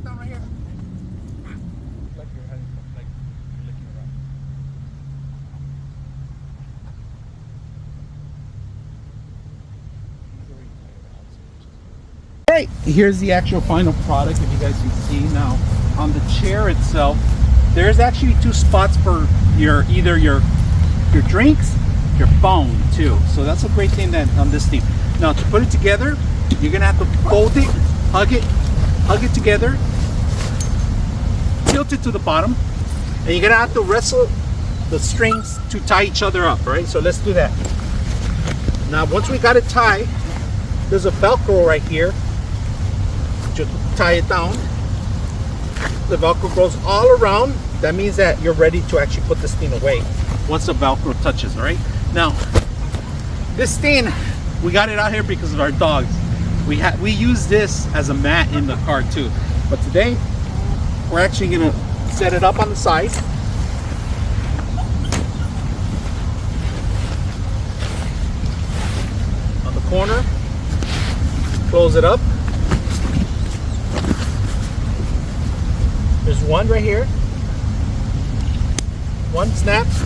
down right here. Like you're having, like you're licking around. All right, here's the actual final product. If you guys can see now, on the chair itself, there's actually two spots for either your drinks, your phone too. So that's a great thing that on this thing. Now to put it together, you're gonna have to fold it, hug it together, tilt it to the bottom, and you're gonna have to wrestle the strings to tie each other up, right? So let's do that. Now once we got it tied, there's a Velcro right here. Just tie it down. The Velcro goes all around. That means that you're ready to actually put this thing away once the Velcro touches. All right, now this thing, we got it out here because of our dogs. We use this as a mat in the car too, but today we're actually gonna set it up on the side. On the corner, close it up. There's one right here. One snaps.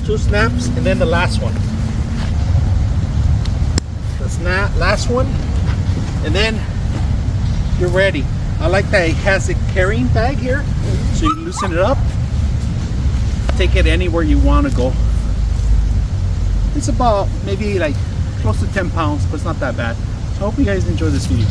Two snaps, and then the last one. The last one, and then you're ready. I like that it has a carrying bag here, so you can loosen it up. Take it anywhere you want to go. It's about maybe like close to 10 pounds, but it's not that bad. I hope you guys enjoy this video.